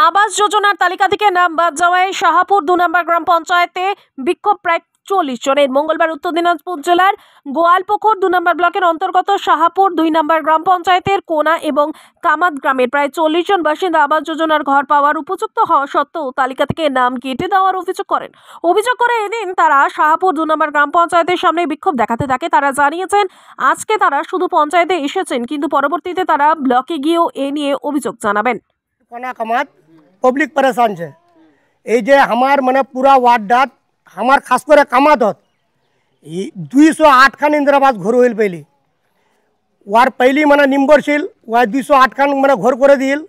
আবাস যোজনার তালিকা থেকে নাম বাদ যাওয়ায় শাহাপুর 2 নম্বর গ্রাম পঞ্চায়েতে বিক্ষোভ প্রায় 40 জনের। মঙ্গলবার উত্তর দিনাজপুর জেলার গোয়ালপুকুর 2 নম্বর ব্লকের অন্তর্গত শাহাপুর 2 নম্বর গ্রাম পঞ্চায়েতের কোনা এবং কামাত গ্রামের প্রায় 40 জন বাসিন্দা আবাস যোজনার ঘর পাওয়ার উপযুক্ত হওয়া সত্ত্বেও তালিকা থেকে নাম কেটে দেওয়ার অভিযোগ করে এদিন তারা শাহাপুর 2 নম্বর গ্রাম পঞ্চায়েতের সামনে বিক্ষোভ দেখাতে থাকে। তারা জানিয়েছেন আজকে তারা শুধু পঞ্চায়েতে এসেছেন, কিন্তু পরবর্তীতে তারা ব্লকে গিয়েও এ নিয়ে অভিযোগ জানাবেন। कोना कमात पब्लिक परेशान है ये हमार मैंने पूरा वार्डात हमार खास कर कामात 208 खान इंदिरावास घर होल पहली वार पहली मैंने निम्बरशील वार 208 खान मैंने घर कर दिल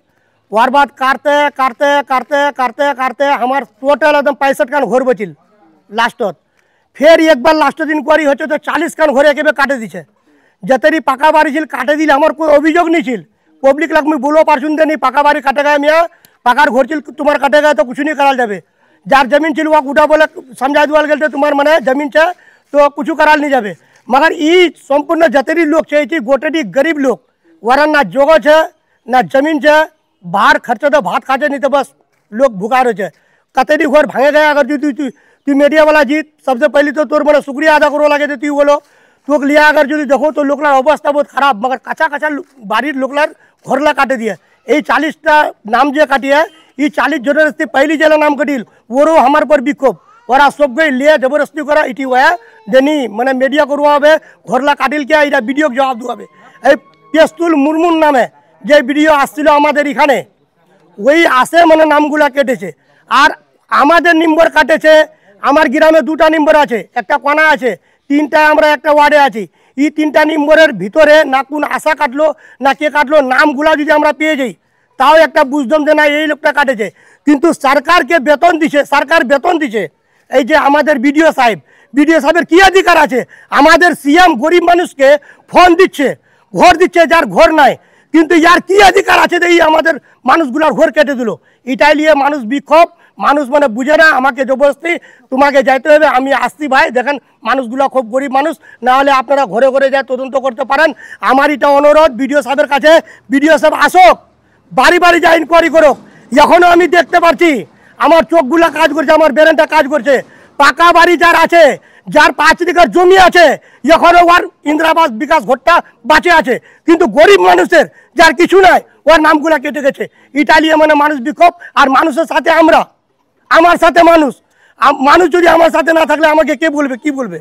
वार बाद काटते काटते काटते काटते काटते हमार टोटल एकदम 65 खान घर बचिल लास्टत। फिर एक बार लास्ट इनक्वारी हो तो 40 खान घर एक काटे दीचे जतरी पाका बाड़ी छिल काटे दिल हमार कोई अभियोग नहीं छिल। पब्लिक लग में बोलो पार्सुन दे नहीं पाका बाड़ी काटे गए मियाँ पाकार घर चिल तुम्हार काटे गए तो कुछ नहीं कराल जाए जार जमीन चिल वहाँ उठा बोले समझा दुआल गए तुम्हार मने जमीन है तो कुछ कराल नहीं जाए। मगर ये संपूर्ण जतरी लोग चाहिए गोटेटी गरीब लोग वरा ना जगह है ना जमीन है बाहर खर्चे तो भात खाचे नहीं तो बस लोग भूखा रहे कतेरी घर भांगे गए। अगर तू मीडिया वाला जीत सबसे पहले तो तोर मैंने शुक्रिया अदा करो लगे तू बोलो तो लिया अगर जो देखो तो लोकलार अवस्था बहुत खराब मगर काचा काचा बाड़ी लोकलार घरला काटे दिए ये 40टा नाम जो काटिए ये 40 जनर पहली जिला नाम कटिल वो हमारे पर विक्षोभ और सब गई लिए जबरदस्ती करा इटी हुआ देनी मैंने मीडिया करवा घरला काटिल क्या ये वीडियो जवाब दुआबे पेस्तुल मुर्मुर नामे जो वीडियो आसछिलो आमादेर एखाने वही आसे मैंने नामगुला केटेছে और आमादेर नम्बर काटेছে आमार ग्रामे 2टा नम्बर आछे एकटा कोना आछे 3टा आमरा एकटा वार्डे आछि ये 3टा नम्बरेर भितरे ना कोन आशा काटलो ना के काटलो नामगुला जो आमरा पेये जाई ताओ एकटा बुझदम जे ना এই লোকটা কাটেছে কিন্তু সরকারকে বেতন দিছে সরকার বেতন দিছে এই যে আমাদের বিডিও সাহেবের কি অধিকার আছে আমাদের সিএম গরিব মানুষকে ফোন দিচ্ছে ঘর দিচ্ছে যার ঘর নাই কিন্তু यार কি অধিকার আছে এই আমাদের মানুষগুলোর ঘর কেটে দিল এটাই নিয়ে মানুষ বিক্ষোভ মানুষ মানে বুঝে না আমাকে জবরদস্তি তোমাকে যাইতে হবে আমি আসছি ভাই দেখেন মানুষগুলো খুব গরিব মানুষ না হলে আপনারা ঘরে ঘরে যায় তদন্ত করতে পারেন। আমার এটা অনুরোধ বিডিও সাহেবের কাছে বিডিও সাহেব আসুক বাড়ি বাড়ি যা ইনকোয়ারি করুক। এখনো আমি দেখতে পাচ্ছি আমার চোখগুলো কাজ করছে আমার ব্রেনটা কাজ করছে পাকা বাড়ি যার আছে যার 5 বিঘা জমি আছে এখনো ওর ইন্দিরাবাস বিকাশ ঘরটা বাঁচে আছে কিন্তু গরিব মানুষের যার কিছু নাই ওর নামগুলো কেটে গেছে ইটালিয়া মানে মানুষ বিক্ষোভ আর মানুষের সাথে আমরা আমার সাথে মানুষ যদি আমার সাথে না থাকলে আমাকে কে বলবে কি বলবে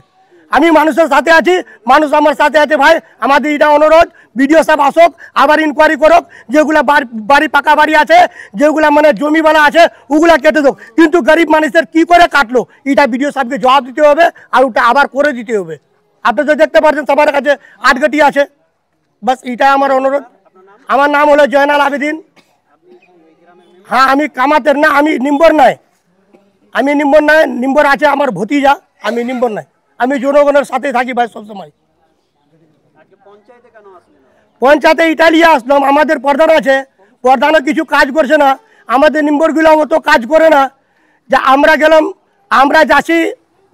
আমি মানুষের সাথে আছি মানুষ আমার সাথে আছে ভাই আমাদের এটা অনুরোধ ভিডিও সব আসুক আবার ইনকোয়ারি করুক যেগুলা বাড়ি পাকা বাড়ি আছে যেগুলা মানে জমিওয়ালা আছে ওগুলা কেটে দাও কিন্তু গরিব মানুষের কি করে কাটলো এটা ভিডিও সাহেবকে জবাব দিতে হবে আর ওটা আবার করে দিতে হবে। আপনি তো দেখতে পাচ্ছেন সবার কাছে 8 গটি আছে বাস এটা আমার অনুরোধ। আমার নাম হলো জয়নাল আবেদিন। হ্যাঁ আমি কামাতের না আমি নিম্বর নাই নিম্বর আছে আমার ভতিজা আমি নিম্বর নাই আমি জনগণের সাথে থাকি ভাই সব সময়। পঞ্চায়েতে ইটালিয়া আসলাম আমাদের প্রধান আছে প্রধানও কিছু কাজ করছে না আমাদের নিম্বরগুলো অত কাজ করে না যে আমরা গেলাম আমরা যাচ্ছি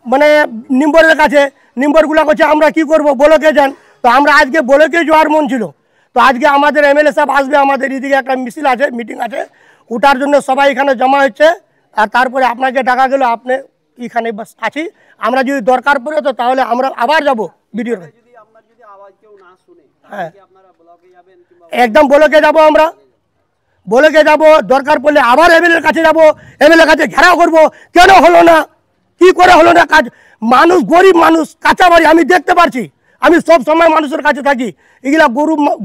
মানে নিম্বরের কাছে নিম্বরগুলো করছে আমরা কি করব বলকে যান তো আমরা আজকে বলকে যাওয়ার মন ছিল তো আজকে আমাদের এমএলএ সাহেব আসবে আমাদের এদিকে একটা মিছিল আছে মিটিং আছে ওটার জন্য সবাই এখানে জমা হচ্ছে আর তারপরে আপনাকে ডাকা গেল আপনি এখানে বাস আছি আমরা যদি দরকার পড়ে তো তাহলে আমরা আবার যাব ভিডিওর কাছে হ্যাঁ একদম বলকে যাব আমরা বলকে যাব দরকার পড়লে আবার এমএলএর কাছে যাব এমএলএর কাছে ঘেরাও করব কেন হলো না কি করে হলো না কাজ মানুষ গরিব মানুষ কাঁচা বাড়ি আমি দেখতে পাচ্ছি আমি সব সময় মানুষের কাছে থাকি এগুলা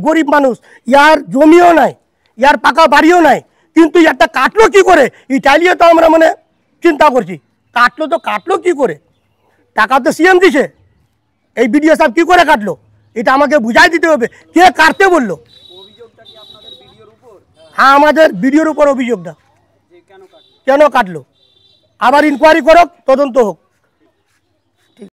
গরিব মানুষ ইয়ার জমিও নাই ইয়ার পাকা বাড়িও নাই কিন্তু একটা কাটলো কি করে ইটালিয়া তো আমরা মানে চিন্তা করছি কাটলো কি করে টাকা তো সিএম দিছে এই ভিডিও সাহেব কি করে কাটলো এটা আমাকে বুঝাই দিতে হবে কে কাটতে বললো। হ্যাঁ আমাদের ভিডিওর উপর অভিযোগটা কেন কাটলো আবার ইনকোয়ারি করুক তদন্ত হোক।